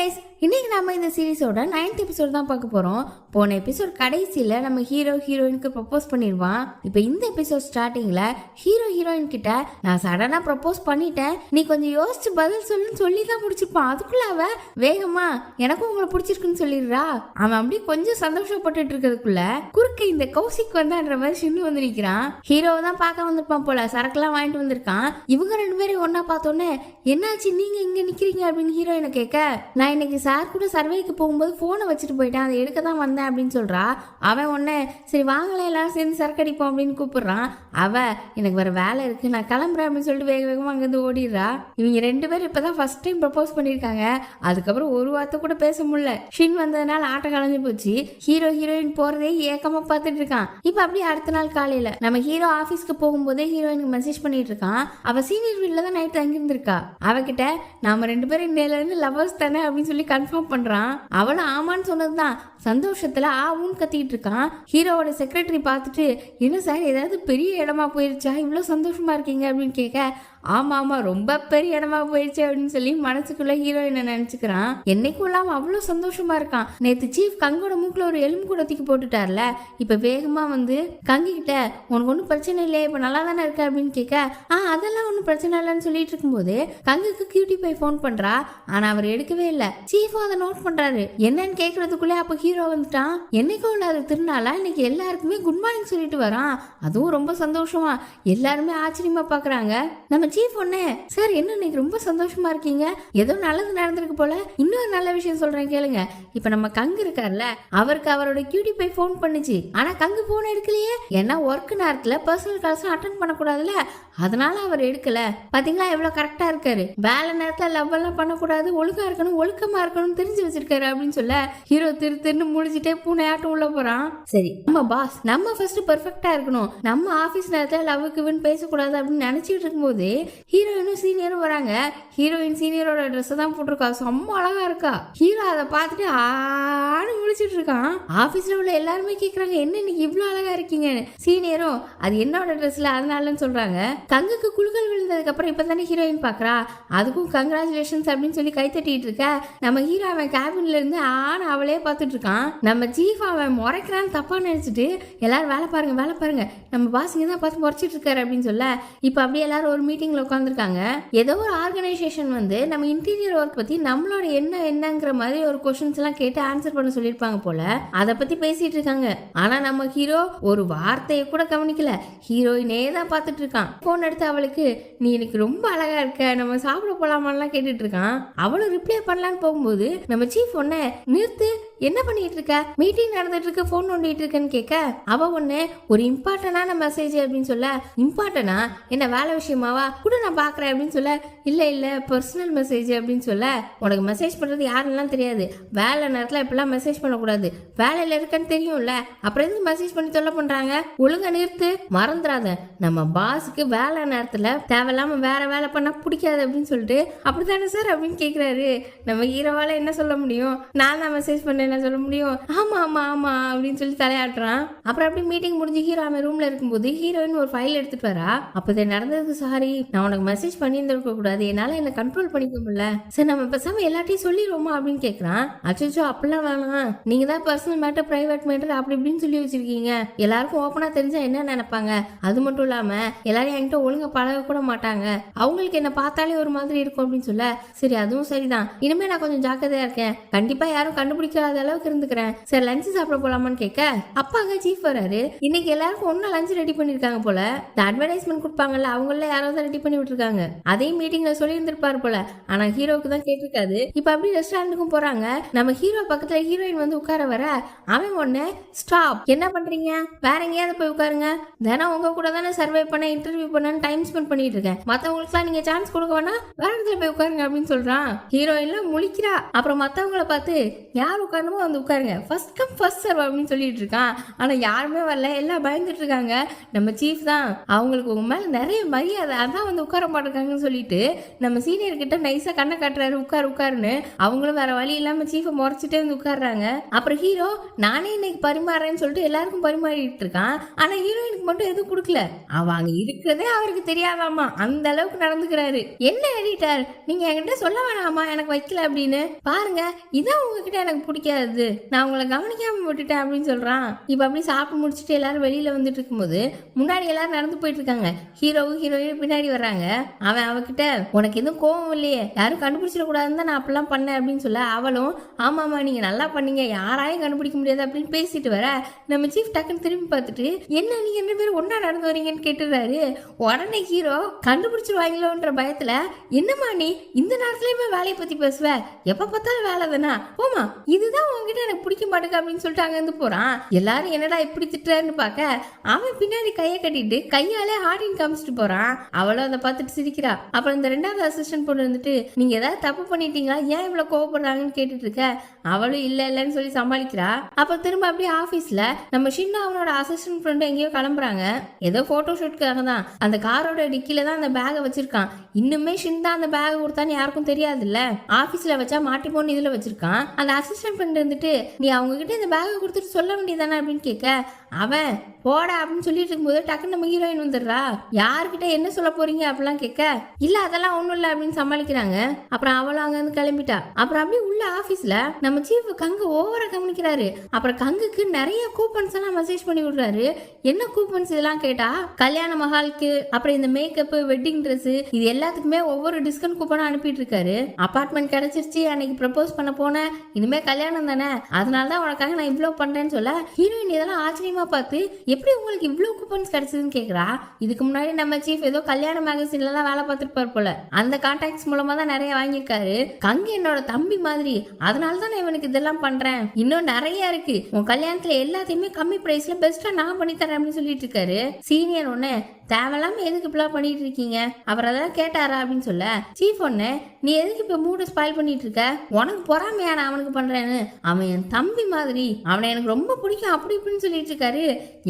Guys, இன்னைக்கு நம்ம இந்த சீரிஸோட 9th எபிசோட் தான் பார்க்க போறோம். போன எபிசோட் கடைசியில நம்ம ஹீரோயினுக்கு ப்ரப்போஸ் பண்ணிடுவான். இப்போ இந்த எபிசோட் ஸ்டார்டிங்ல ஹீரோயின் கிட்ட நான் சடனா ப்ரப்போஸ் பண்ணிட்டேன், நீ கொஞ்சம் யோசிச்சு பதில் சொல்லுன்னு சொல்லி தான் முடிச்சிருப்பான். அதுக்குள்ள அவ வேகமா எனக்கும் உங்களை பிடிச்சிருக்குன்னு சொல்லிடுறா. அவன் அப்படி கொஞ்சம் சந்தோஷப்பட்டு இருக்கிறதுக்குள்ள குறுக்க இந்த கௌசிக் வந்தான்ற மாதிரி சின்னு வந்து நிக்கிறான். ஹீரோவை தான் பார்க்க வந்திருப்பான் போல, சரக்குலாம் வாங்கிட்டு வந்திருக்கான். இவங்க 2 பேரும் ஒன்னா பார்த்தோன்னே என்னாச்சு நீங்க இங்க நிக்கிறீங்க அப்படின்னு ஹீரோயினை கேட்க, நான் இன்னைக்கு சார் கூட சர்வேக்கு போகும்போது போனை வச்சுட்டு போயிட்டேன், அதை எடுக்க தான் வந்தேன் அப்படின்னு சொல்றா. அவன் உடனே சரி வாங்கல எல்லாரும் சேர்ந்து சரக்கு அடிப்போம் அப்படின்னு கூப்பிடுறான். அவ எனக்கு வேற வேலை இருக்கு நான் கிளம்புறேன் அப்படின்னு சொல்லிட்டு வேக வேகமா அங்கிருந்து ஓடிடுறா. இவங்க 2 பேரும் இப்பதான் ஃபர்ஸ்ட் டைம் ப்ரப்போஸ் பண்ணிருக்காங்க. அதுக்கப்புறம் ஒரு வார்த்தை கூட பேச முடியல. ஷின் வந்ததுனால ஆட்டம் கலைஞ்சு போச்சு. ஹீரோயின் போறதே ஏக்கமா பார்த்துட்டு இருக்கான். இப்ப அப்படியே அடுத்த நாள் காலையில நம்ம ஹீரோ ஆபீஸ்க்கு போகும்போதே ஹீரோயினுக்கு மெசேஜ் பண்ணிட்டு இருக்கான். அவ சீனியர் வீட்ல தான் நைட் தங்கியிருந்திருக்கா. அவகிட்ட நாம 2 பேரும் இன்னையில இருந்து லவர்ஸ் தானே அப்படின்னு சொல்லி கன்ஃபார்ம் பண்றான். அவளும் ஆமான்னு சொன்னதுதான். சந்தோஷத்துல ஆவுன்னு கத்திட்டு இருக்கான். ஹீரோவோட செக்ரட்டரி பார்த்துட்டு என்ன சார் ஏதாவது பெரிய இடமா போயிருச்சா இவ்வளவு சந்தோஷமா இருக்கீங்க அப்படின்னு கேட்க, ஆமா ஆமா ரொம்ப பெரிய இடமா போயிடுச்சு அப்படின்னு சொல்லி மனசுக்குள்ள ஹீரோயினை நினைச்சுக்கிறான். என்னைக்கும் இல்லாம அவ்வளவு சந்தோஷமா இருக்கான். நேத்து சீஃப் கங்கோட மூக்குல ஒரு எலும்பு கூட தூக்கி போட்டுட்டார்ல, இப்ப வேகமா வந்து கங்கி கிட்ட உனக்கு ஒன்னும் பிரச்சனை இல்லையே இப்ப நல்லா தானே இருக்க அப்படின்னு கேட்க, அதெல்லாம் ஒன்னும் பிரச்சனை இல்லைன்னு சொல்லிட்டு இருக்கும்போது கங்குக்கு கியூட்டி பை போன் பண்றா. ஆனா அவர் எடுக்கவே இல்லை. சீஃபும் அதை நோட் பண்றாரு. என்னன்னு கேக்குறதுக்குள்ளே அப்ப ஹீரோ வந்துட்டான். என்னைக்கும் இல்லாத திருநாளா இன்னைக்கு எல்லாருக்குமே குட் மார்னிங் சொல்லிட்டு வரான். அதுவும் ரொம்ப சந்தோஷமா எல்லாருமே ஆச்சரியமா பாக்குறாங்க. நம்ம சீஃப் ஒண்ணே சார் என்ன இன்னைக்கு ரொம்ப சந்தோஷமா இருக்கீங்க, ஏதோ நல்லது நடந்திருக்கு போல, இன்னொரு நல்ல விஷயம் சொல்றேன் கேளுங்க. இப்ப நம்ம கங்கு இருக்கார்ல, அவருக்கு அவரோட கியூட்டி பை போன் பண்ணுச்சு. ஆனா கங்கு போன் எடுக்கலையே, ஏன்னா ஒர்க் நேரத்துல பர்சனல் கால்ஸ் அட்டென்ட் பண்ணக்கூடாதுல, அதனால அவர் எடுக்கல. பாத்தீங்களா எவ்வளவு கரெக்டா இருக்காரு. வேலை நேரத்துல லவ் எல்லாம் பண்ணக்கூடாது, ஒழுங்கா இருக்கணும் ஒழுக்கமா இருக்கணும் தெரிஞ்சு வச்சிருக்காரு அப்படின்னு சொல்ல ஹீரோ திருன்னு முடிச்சுட்டே பூனையாட்டம் உள்ள போறான். சரி நம்ம பாஸ் நம்ம ஃபர்ஸ்ட் பெர்ஃபெக்ட்டா இருக்கணும், நம்ம ஆபீஸ் நேரத்துல லவ்வுக்கு பேசக்கூடாது அப்படின்னு நினைச்சிட்டு இருக்கும்போது ஹீரோயினும் சீனியரும் வராங்க. ஹீரோயின் சீனியரோட ட்ரெஸ் தான் போட்டிருக்கா, செம்ம அழகா இருக்கா. ஹீரோ அதை பார்த்துட்டு ஆடு முடிச்சிட்டு இருக்கான். ஆபீஸ்ல உள்ள எல்லாருமே கேக்குறாங்க என்ன இன்னைக்கு இவ்வளவு அழகா இருக்கீங்க. சீனியரும் அது என்னோட ட்ரெஸ்ல அதனாலன்னு சொல்றாங்க. கங்குக்கு குழுக்கள் விழுந்ததுக்கு அப்புறம் இப்பதானே ஹீரோயின் பாக்குறா, அதுக்கும் கங்க்ராச்சுலேஷன்ஸ் அப்படின்னு சொல்லி கை தட்டிட்டு இருக்க. நம்ம ஹீரோ அவன் கேபின்ல இருந்து அவளே பார்த்துட்டு இருக்கான். நம்ம சீஃப் அவன் முறைக்கிறான்னு தப்பா நினைச்சிட்டு எல்லாரும் வேலை பாருங்க நம்ம பாசிங்க தான் பார்த்து முறைச்சிட்டு இருக்காரு அப்படின்னு சொல்ல, இப்ப அப்படியே எல்லாரும் ஒரு மீட்டிங்ல உட்காந்துருக்காங்க. ஏதோ ஒரு ஆர்கனைசேஷன் வந்து நம்ம இன்டீரியர் ஒர்க் பத்தி நம்மளோட என்னங்கிற மாதிரி ஒரு கொஸ்டின்ஸ் எல்லாம் கேட்டு ஆன்சர் பண்ண சொல்லிருப்பாங்க போல, அதை பத்தி பேசிட்டு இருக்காங்க. ஆனா நம்ம ஹீரோ ஒரு வார்த்தையை கூட கவனிக்கல, ஹீரோயினே தான் பார்த்துட்டு இருக்கான். போன் எடுத்து அவளுக்கு நீ எனக்கு ரொம்ப அழகா இருக்க நம்ம சாப்பிட போலாமான்லாம் கேட்டுட்டு இருக்கான். அவளும் ரிப்ளை பண்ணலான்னு போகும்போது நம்ம சீஃப் ஒன்ன நிறுத்து என்ன பண்ணிட்டு இருக்க, மீட்டிங் நடந்துட்டு இருக்கு போன் நோண்டிட்டு இருக்கன்னு கேட்க, அவ ஒண்ணு ஒரு இம்பார்ட்டன்டான மெசேஜ் அப்படின்னு சொல்ல, இம்பார்ட்டனா என்ன வேலை விஷயமாவா கூட நான் பாக்குறேன் அப்படின்னு சொல்ல, இல்ல பர்சனல் மெசேஜ் அப்படின்னு சொல்ல, உனக்கு மெசேஜ் பண்றது யாருன்னெல்லாம் தெரியாது, வேலை நேரத்துல இப்பெல்லாம் மெசேஜ் பண்ணக்கூடாது, வேலையில இருக்கன்னு தெரியும்ல, அப்புறம் எதுக்கு மெசேஜ் பண்ணி தொல்லை பண்றாங்க, ஒழுங்கா நிறுத்து, மறந்துடாத நம்ம பாஸுக்கு வேலை நேரத்துல தேவையில்லாம வேற வேலை பண்ணா பிடிக்காது அப்படின்னு சொல்லிட்டு, அப்படித்தானே சார் அப்படின்னு கேக்குறாரு. நம்ம ஹீரோவால என்ன சொல்ல முடியும், நான் தான் மெசேஜ் பண்ண என்ன சொல்ல முடியும், ஆமா அப்படின்னு சொல்லி தலையாட்டுறான். அப்புறம் அப்படி மீட்டிங் முடிஞ்சு ஹீரோ அவன் ரூம்ல இருக்கும்போது ஹீரோயின் ஒரு ஃபைல் எடுத்துட்டு வரா. அப்ப நடந்ததுக்கு சாரி, நான் உனக்கு மெசேஜ் பண்ணியிருந்திருக்க கூடாது, என்னால என்ன கண்ட்ரோல் பண்ணிக்க முடியல, சரி நம்ம பேசாம எல்லாத்தையும் சொல்லிடுவோமா அப்படின்னு கேக்குறான். அச்சோ அப்படிலாம் வேணாம், நீங்க தான் பர்சனல் மேட்டர் பிரைவேட் மேட்டர் அப்படி இப்படின்னு சொல்லி வச்சிருக்கீங்க, எல்லாருக்கும் ஓப்பனா தெரிஞ்சா என்ன நினைப்பாங்க, அது மட்டும் இல்லாம எல்லாரும் என்கிட்ட ஒழுங்கா பழக கூட மாட்டாங்க, அவங்களுக்கு என்ன பார்த்தாலே ஒரு மாதிரி இருக்கும் அப்படின்னு சொல்ல, சரி அதுவும் சரிதான், இனிமே நான் கொஞ்சம் ஜாக்கிரதையா இருக்கேன், கண்டிப்பா யாரும் கண்டுபிடிக்காத அளவுக்கு இருந்துக்கிறேன், சரி லஞ்ச் சாப்பிட போலாமான்னு கேட்க, அப்பா அங்க சீஃப் வராரு. இன்னைக்கு எல்லாருக்கும் ஒன்னும் லஞ்ச் ரெடி பண்ணிருக்காங்க போல, இந்த அட்வர்டைஸ்மெண்ட் கொடுப்பாங்கல்ல அவங்கள யாராவது ரெடி பண்ணி விட்டுருக்காங்க, அதே மீட்டிங்ல சொல்லி இருந்திருப்பாரு போல, ஆனா ஹீரோக்கு தான் கேட்டிருக்காது. இப்ப அப்படி ரெஸ்டாரண்ட்டுக்கும் போறாங்க. நம்ம ஹீரோ பக்கத்துல ஹீரோயின் வந்து உட்கார வர, அவன் ஒண்ணு ஸ்டாப் என்ன பண்றீங்க வேற எங்கேயாவது போய் உட்காருங்க, தினம் உங்க கூட தானே சர்வே பண்ண இன்டர்வியூ பண்ண டைம் ஸ்பெண்ட் பண்ணிட்டு இருக்கேன், மத்தவங்களுக்குலாம் நீங்க சான்ஸ் கொடுக்க வேணா வேற இடத்துல போய் உட்காருங்க அப்படின்னு சொல்றான். ஹீரோயின்ல முழிக்கிறா. அப்புறம் மத்தவங்கள பார்த்து யார் உட்கார்ந்து கவனமா வந்து உட்காருங்க, ஃபர்ஸ்ட் கம் ஃபர்ஸ்ட் சர்வ் அப்படின்னு சொல்லிட்டு இருக்கான். ஆனா யாருமே வரல, எல்லாம் பயந்துட்டு இருக்காங்க. நம்ம சீஃப் தான் அவங்களுக்கு உங்க மேல நிறைய மரியாதை, அதான் வந்து உட்கார மாட்டேங்காங்கன்னு சொல்லிட்டு நம்ம சீனியர் கிட்ட நைஸா கண்ணை காட்டுறாரு, உட்காருன்னு. அவங்களும் வேற வழி இல்லாம சீஃபை முறைச்சிட்டே வந்து உட்காடுறாங்க. அப்புறம் ஹீரோ நானே இன்னைக்கு பரிமாறேன்னு சொல்லிட்டு எல்லாருக்கும் பரிமாறிட்டு இருக்கான். ஆனா ஹீரோயினுக்கு மட்டும் எதுவும் கொடுக்கல. அவங்க இருக்கிறதே அவருக்கு தெரியாதாமா, அந்த அளவுக்கு நடந்துக்கிறாரு. என்ன எடிட்டர், நீங்க என்கிட்ட சொல்ல வேணாமா எனக்கு வைக்கல அப்படின்னு? பாருங்க, இதான் உங்ககிட்ட எனக்கு பிடிக்காது, நான் உங்களை கவனிக்காம விட்டுட்டேன் அப்படின்னு சொல்றான். இப்ப அப்படி சாப்பிட்டு முடிச்சுட்டு எல்லாரும் வெளியில வந்துட்டு இருக்கும்போது முன்னாடி எல்லாரும் நடந்து போயிட்டு இருக்காங்க. ஹீரோவும் ஹீரோயின் பின்னாடி வர்றாங்க. அவன் அவகிட்ட உனக்கு எதுவும் கோவம் இல்லையே, யாரும் கண்டுபிடிச்சிட கூடாதுன்னு தான் நான் அப்படிலாம் பண்ணேன் அப்படின்னு சொல்ல, அவளும் ஆமாமா நீங்க நல்லா பண்ணீங்க, யாராயும் கண்டுபிடிக்க முடியாது அப்படின்னு பேசிட்டு வர நம்ம சீஃப் டக்குன்னு திரும்பி பார்த்துட்டு என்ன நீங்க 2 பேரும் ஒன்னா நடந்து வரீங்கன்னு கேட்டுறாரு. உடனே ஹீரோ கண்டுபிடிச்சிருவாங்களோன்ற பயத்துல என்னம்மா நீ இந்த நேரத்துலயுமே வேலையை பத்தி பேசுவ, எப்ப பார்த்தாலும் வேலை தானா, போமா இதுதான் உங்ககிட்ட எனக்கு பிடிக்க மாட்டேங்க அப்படின்னு சொல்லிட்டு அங்க இருந்து போறான். எல்லாரும் என்னடா இப்படி திட்டுறாருன்னு பார்க்க அவன் பின்னாடி கையை கட்டிட்டு கையாலே ஹார்டின் காமிச்சிட்டு போறான். அவளும் அதை பார்த்துட்டு சிரிக்கிறா. அப்புறம் இந்த 2வது அசிஸ்டன்ட் பொண்ணு வந்துட்டு நீங்க ஏதாவது தப்பு பண்ணிட்டீங்களா, ஏன் இவ்வளவு கோவப்படுறாங்கன்னு கேட்டுட்டு இருக்க. அவளும் இல்லன்னு சொல்லி சமாளிக்கிறா. அப்புறம் திரும்ப அப்படியே ஆபீஸ்ல நம்ம ஷின்னா அவனோட அசிஸ்டன்ட் ஃப்ரெண்ட் எங்கேயோ கிளம்புறாங்க. ஏதோ போட்டோ ஷூட்காக தான். அந்த காரோட டிக்கில தான் அந்த பேகை வச்சிருக்கான். இன்னுமே ஷின் தான் அந்த பேகை கொடுத்தான்னு யாருக்கும் தெரியாது இல்ல, ஆபீஸ்ல வச்சா மாட்டி போன்னு இதுல வச்சிருக்கான். அந்த அசிஸ்டன்ட் ஃப்ரெண்ட் இருந்துட்டு நீ அவங்க கிட்ட இந்த பேகை கொடுத்துட்டு சொல்ல வேண்டியதானே அப்படின்னு கேட்க அவன் போடா அப்படின்னு சொல்லிட்டு இருக்கும்போது டக்குன்னு நம்ம ஹீரோயின் வந்துடுறா. யாருக்கிட்ட என்ன சொல்ல போறீங்க அப்படிலாம் கேட்க இல்ல அதெல்லாம் ஒண்ணும் இல்ல அப்படின்னு சமாளிக்கிறாங்க. அப்புறம் அவளும் அங்க இருந்து கிளம்பிட்டா. அப்புறம் அப்படியே உள்ள ஆபீஸ்ல நம்ம சீஃப் கங்கு ஓவரா கவனிக்கிறாரு. அப்புறம் கங்குக்கு நிறைய கூப்பன்ஸ் எல்லாம் மெசேஜ் பண்ணி விடுறாரு. என்ன கூப்பன்ஸ் இதெல்லாம் கேட்டா கல்யாண மஹாலுக்கு, அப்புறம் இந்த மேக்கப், வெட்டிங் ட்ரெஸ், இது எல்லாத்துக்குமே ஒவ்வொரு டிஸ்கவுண்ட் கூப்பனும் அனுப்பிட்டு இருக்காரு. அபார்ட்மெண்ட் கிடைச்சிருச்சு, அன்னைக்கு ப்ரப்போஸ் பண்ண போனேன், இனிமே கல்யாணம் தானே, அதனாலதான் உனக்காக நான் இவ்வளவு பண்றேன்னு சொல்ல ஹீரோயின் இதெல்லாம் ஆச்சரியமா பார்த்து எப்படி உங்களுக்கு இவ்வளவு கூப்பன்ஸ் கிடைச்சதுன்னு கேக்குறா. இதுக்கு முன்னாடி நம்ம சீஃப் ஏதோ கல்யாண மேகசின்ல எல்லாம் வேலை பார்த்துருப்பார் போல, அந்த கான்டாக்ட்ஸ் மூலமா தான் நிறைய வாங்கியிருக்காரு. கங்கு என்னோட தம்பி மாதிரி, அதனாலதான் நான் இவனுக்கு இதெல்லாம் பண்றேன், இன்னும் நிறைய இருக்கு, உன் கல்யாணத்துல எல்லாத்தையுமே கம்மி பிரைஸ்ல பெஸ்டா நான் பண்ணி தரேன் அப்படின்னு சொல்லிட்டு இருக்காரு. சீனியர் ஒண்ணு தேவையில்லாம எதுக்கு இப்பெல்லாம் பண்ணிட்டு இருக்கீங்க, அவர் அதெல்லாம் கேட்டாரா அப்படின்னு சொல்ல சீஃப் ஒண்ணு நீ எதுக்கு இப்ப மூட ஸ்பாயில் பண்ணிட்டு இருக்க, உனக்கு பொறாமையா நான் அவனுக்கு பண்றேன்னு, அவன் என் தம்பி மாதிரி, அவனை எனக்கு ரொம்ப பிடிக்கும் அப்படி இப்படின்னு சொல்லிட்டு இருக்காரு.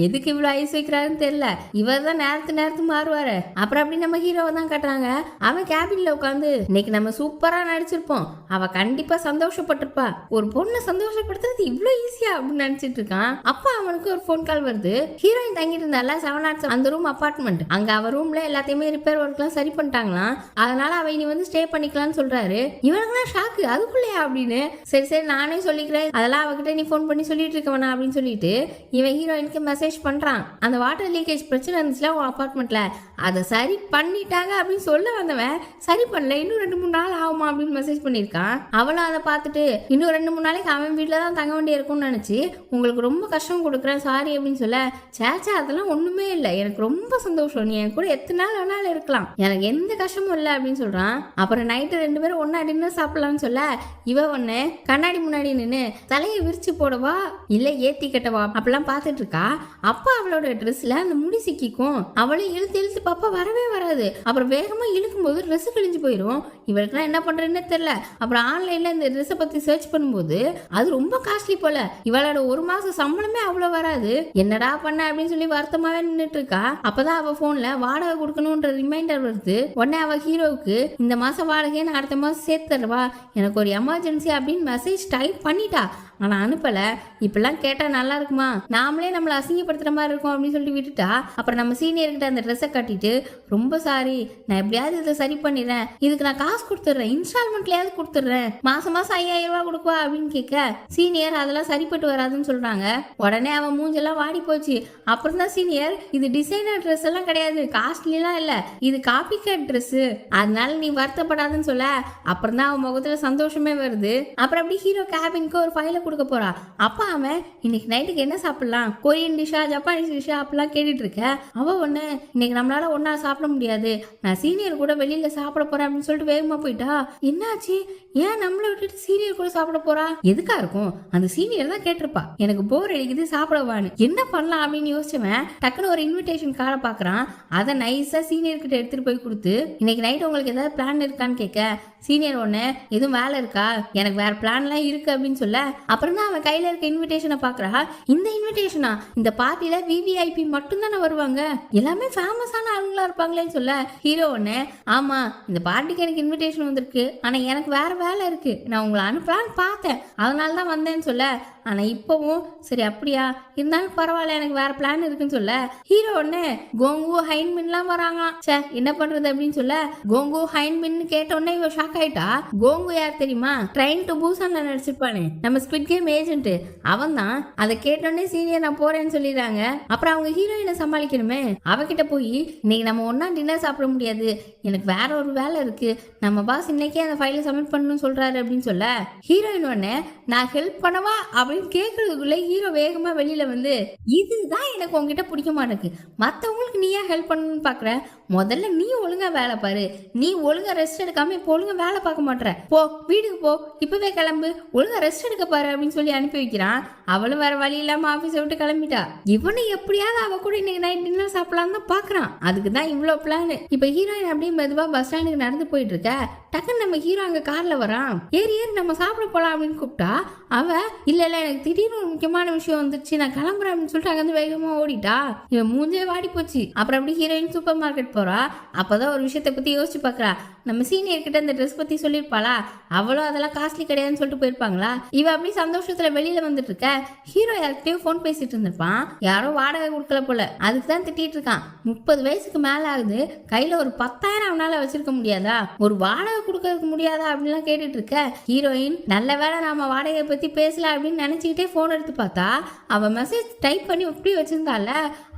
எதுக்கு இவ்வளவு ஐஸ் வைக்கிறாருன்னு தெரியல, இவர் தான் நேரத்து மாறுவாரு. அப்புறம் அப்படி நம்ம ஹீரோவை தான் காட்டுறாங்க. அவன் கேபின்ல உட்காந்து இன்னைக்கு நம்ம சூப்பரா நடிச்சிருப்போம், அவ கண்டிப்பா சந்தோஷப்பட்டிருப்பா, ஒரு பொண்ணை சந்தோஷப்படுத்துறது இவ்வளவு ஈஸியா அப்படின்னு நினைச்சிட்டு இருக்கான். அப்ப அவனுக்கு ஒரு போன் கால் வருது. ஹீரோயின் தங்கிட்டு இருந்தால 7 அந்த ரூம் அபார்ட்மெண்ட், அங்க அவ ரூம்ல எல்லாத்தையுமே ரிப்பேர் ஒர்க் எல்லாம் சரி பண்ணிட்டாங்களாம், அதனால அவ இனி வந்து ஸ்டே பண்ணிக்கலாம்னு சொல்றாரு. இவனுக்குலாம் ஷாக்கு, அதுக்குள்ளயா அப்படின்னு. சரி நானே சொல்லிக்கிறேன், அதெல்லாம் அவகிட்ட நீ போன் பண்ணி சொல்லிட்டு இருக்க வேணா அப்படின்னு சொல்லிட்டு இவன் ஹீரோயினுக்கு மெசேஜ் பண்றான். அந்த வாட்டர் லீக்கேஜ் பிரச்சனை இருந்துச்சுல உன் அபார்ட்மெண்ட்ல, அதை சரி பண்ணிட்டாங்க அப்படின்னு சொல்ல வந்தவன் சரி பண்ணல, இன்னும் 2-3 நாள் ஆகுமா அப்படின்னு மெசேஜ் பண்ணிருக்கான். அவளும் அதை பார்த்துட்டு இன்னும் 2-3 நாளைக்கு அவன் வீட்டுல தான் தங்க வேண்டிய இருக்கும்னு நினைச்சு உங்களுக்கு ரொம்ப கஷ்டம் கொடுக்குறேன் சாரி அப்படின்னு சொல்ல சேச்சா அதெல்லாம் ஒண்ணுமே இல்லை, எனக்கு ரொம்ப சந்தோஷம், நீ என் கூட எத்தனை நாள் வேணாலும் இருக்கலாம், எனக்கு எந்த கஷ்டமும் இல்லை அப்படின்னு சொல்றான். அப்புறம் நைட்டு 2 பேரும் ஒன்னா டின்னர் சாப்பிடலாம்னு சொல்ல இவ ஒண்ணு கண்ணாடி முன்னாடி நின்று தலையை விரிச்சு போடவா இல்ல ஏத்தி கட்டவா அப்படிலாம் பார்த்துட்டு இருக்கா. அப்பா அவளோட ட்ரெஸ்ல அந்த முடி சிக்கிக்கும், அவளை இழுத்து பாப்பா வரவே வராது. அப்புறம் வேகமா இழுக்கும் போது ட்ரெஸ் கிழிஞ்சு போயிடும். இவளுக்குலாம் என்ன பண்றதுன்னு தெரியல. அப்புறம் ஆன்லைன்ல இந்த ட்ரெஸ்ஸை பத்தி சர்ச் பண்ணும்போது அது ரொம்ப காஸ்ட்லி போல, இவளோட 1 மாசம் சம்பளமே அவ்வளவு வராது, என்னடா பண்ண அப்படின்னு சொல்லி வருத்தமாவே நின்றுட்டு இருக்கா. அப்பதான் அவ போன்ல வாடகை கொடுக்கணும்ன்ற ரிமைண்டர் வருது. உடனே அவ ஹீரோவுக்கு இந்த மாசம் வாடகையை நான் அடுத்த மாசம் சேர்த்து தருவா, எனக்கு ஒரு எமர்ஜென்சி அப்படின்னு மெசேஜ் டைப் பண்ணிட்டா. ஆனா அனுப்பல. இப்பெல்லாம் கேட்டா நல்லா இருக்குமா, நாமளே நம்மளை அசிங்கப்படுத்துற மாதிரி இருக்கும் அப்படின்னு சொல்லிட்டு விட்டுட்டா. அப்புறம் நம்ம சீனியர்கிட்ட அந்த ட்ரெஸ்ஸை கட்டிட்டு ரொம்ப சாரி, நான் எப்படியாவது இதை சரி பண்ணிடுறேன், இதுக்கு நான் காசு கொடுத்துட்றேன், இன்ஸ்டால்மெண்ட்லயாவது கொடுத்துட்றேன், மாசம் 5000 ரூபாய் கொடுக்குவா அப்படின்னு கேட்க சீனியர் அதெல்லாம் சரிப்பட்டு வராதுன்னு சொல்றாங்க. உடனே அவன் மூஞ்செல்லாம் வாடி போச்சு. அப்புறம் தான் சீனியர் இது டிசைனர் ட்ரெஸ் எல்லாம் கிடையாது, காஸ்ட்லிலாம் இல்ல, இது காப்பி கேட் ட்ரெஸ், அதனால நீ வருத்தப்படாதுன்னு சொல்ல அப்புறம் தான் அவன் முகத்துல சந்தோஷமே வருது. அப்புறம் அப்படி ஹீரோ கேபினுக்கு ஒரு ஃபைல கொடுக்க போறா. அப்பா அவன் இன்னைக்கு நைட்டுக்கு என்ன சாப்பிடலாம், கொரியன் டிஷ்ஷா ஜப்பானீஸ் டிஷ்ஷா அப்படிலாம் கேட்டுட்டு இருக்க. அவ ஒண்ணு இன்னைக்கு நம்மளால ஒன்னா சாப்பிட முடியாது, நான் சீனியர் கூட வெளியில சாப்பிட போறேன் அப்படின்னு சொல்லிட்டு வேகமா போயிட்டா. என்னாச்சு, ஏன் நம்மளை விட்டுட்டு சீனியர் கூட சாப்பிட போறா, எதுக்கா இருக்கும், அந்த சீனியர் தான் கேட்டிருப்பா எனக்கு போர் அடிக்குது சாப்பிடவான்னு, என்ன பண்ணலாம் அப்படின்னு யோசிச்சவன் டக்குன்னு ஒரு இன்விடேஷன் கார்டை பார்க்க பாக்குறான். அதை நைஸா சீனியர் கிட்ட எடுத்துட்டு போய் கொடுத்து, இன்னைக்கு நைட் உங்களுக்கு ஏதாவது பிளான் இருக்கான்னு கேட்க, சீனியர் ஒண்ணு எதுவும் வேலை இருக்கா, எனக்கு வேற பிளான்லாம் இருக்கு அப்படின்னு சொல்ல, அப்புறம் தான் அவன் கையில இருக்க இன்விடேஷனை பாக்குறா. இந்த இன்விடேஷனா, இந்த பார்ட்டில விவிஐபி மட்டும் தானே வருவாங்க, எல்லாமே ஃபேமஸான ஆளுங்களா இருப்பாங்களேன்னு சொல்ல, ஹீரோ ஒண்ணு ஆமா இந்த பார்ட்டிக்கு எனக்கு இன்விடேஷன் வந்திருக்கு, ஆனா எனக்கு வேற வேலை இருக்கு, நான் உங்களை அனுப்பலான்னு பார்த்தேன், அதனால தான் வந்தேன்னு சொல்ல, ஆனா இப்பவும் சரி அப்படியா இருந்தாலும் பரவாயில்ல எனக்கு வேற பிளான் இருக்குன்னு சொல்ல, ஹீரோ ஒண்ணு கோங்கு ஹைன்மின்லாம் வராங்களாம். சே என்ன பண்றது அப்படின்னு சொல்ல, கோங்கு ஹைன்மின் கேட்ட உடனே இவ ஷாக் ஆயிட்டா. கோங்கு யார் தெரியுமா, ட்ரெயின் டு பூசான்ல நடிச்சிருப்பானே நம்ம ஸ்குவிட் கேம் ஏஜென்ட், அவன் தான். அதை கேட்டோடனே சீனியர் நான் போறேன்னு சொல்லிடுறாங்க. அப்புறம் அவங்க ஹீரோயினை சமாளிக்கணுமே, அவகிட்ட போய் இன்னைக்கு நம்ம ஒன்னா டின்னர் சாப்பிட முடியாது, எனக்கு வேற ஒரு வேலை இருக்கு, நம்ம பாஸ் இன்னைக்கே அந்த ஃபைலை சப்மிட் பண்ணணும்னு சொல்றாரு அப்படின்னு சொல்ல, ஹீரோயின் ஒண்ணு நான் ஹெல்ப் பண்ணவா அப்படின்னு கேட்கறதுக்குள்ள ஹீரோ வேகமா வெளியில வந்து, இதுதான் எனக்கு உங்ககிட்ட பிடிக்க மாட்டேங்குது, மத்தவங்களுக்கு நீ ஏன் ஹெல்ப் பண்ணணும்னு பாக்குற, முதல்ல நீ ஒழுங்கா வேலை பாரு, நீ ஒழுங்கா ரெஸ்ட் எடுக்காம இப்போ ஒழுங்கா வேலை பார்க்க மாட்டேற, போ வீட்டுக்கு போ, இப்பவே கிளம்பு, ஒழுங்கா ரெஸ்ட் எடுக்க பாரு அப்படின்னு சொல்லி அனுப்பி வைக்கிறான். அவளும் வேற வழி இல்லாம ஆபீஸை விட்டு கிளம்பிட்டா. இவனு எப்படியாவது அவ கூட இன்னைக்கு நைட் டின்னர் சாப்பிடலாம் தான் பாக்குறான். அதுக்கு தான் இவ்வளவு பிளான். இப்ப ஹீரோயின் அப்படியே மெதுவா பஸ் ஸ்டாண்டுக்கு நடந்து போயிட்டு இருக்க, டக்குன்னு நம்ம ஹீரோ அங்க கார்ல வரான். ஏறி நம்ம சாப்பிட போலாம் அப்படின்னு கூப்பிட்டா, அவ இல்ல இல்ல எனக்கு திடீர்னு ஒரு முக்கியமான விஷயம் வந்துருச்சு, நான் கிளம்புறேன் அப்படின்னு சொல்லிட்டு அங்க வந்து வேகமா ஓடிட்டா. இவன் மூஞ்சே வாடி போச்சு. அப்புறம் அப்படி ஹீரோயின் சூப்பர் மார்க்கெட் போறா. அப்பதான் ஒரு விஷயத்தை பத்தி யோசிச்சு பாக்குறா. நம்ம சீனியர் கிட்ட இந்த ட்ரெஸ் பத்தி சொல்லிருப்பாளா, அவளும் அதெல்லாம் காஸ்ட்லி கிடையாதுன்னு சொல்லிட்டு போயிருப்பாங்களா. இவ அப்படி சந்தோஷத்துல வெளியில வந்துட்டு இருக்க, ஹீரோ யார்கிட்டயும் போன் பேசிட்டு இருந்திருப்பான். யாரோ வாடகை கொடுக்கல போல, அதுக்கு தான் திட்டிட்டு இருக்கான். 30 வயசுக்கு மேல ஆகுது, கையில ஒரு 10,000 அவனால வச்சிருக்க முடியாதா, ஒரு வாடகை கொடுக்கறதுக்கு முடியாதா அப்படின்லாம் கேட்டுட்டு இருக்க. ஹீரோயின் நல்ல வேலை நாம வாடகை பத்தி பேசல அப்படின்னு நினைச்சுக்கிட்டே போன் எடுத்து பார்த்தா, அவ மெசேஜ் டைப் பண்ணி எப்படி வச்சிருந்தால,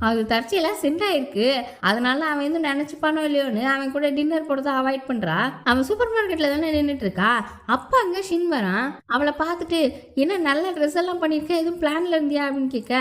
அது தற்செயலா சென்ட் ஆயிருக்கு. அதனால அவன் வந்து நினைச்சுப்பானோ இல்லையோன்னு அவன் கூட டின்னர் போடுறத அவாய்ட் பண்றா. அவன் சூப்பர் மார்க்கெட்ல தானே நின்றுட்டு இருக்கா. அப்ப அங்க ஷின் வரான். அவளை பார்த்துட்டு என்ன நல்ல ட்ரெஸ் எல்லாம் பண்ணிருக்க, எதுவும் பிளான்ல இருந்தியா அப்படின்னு கேட்க,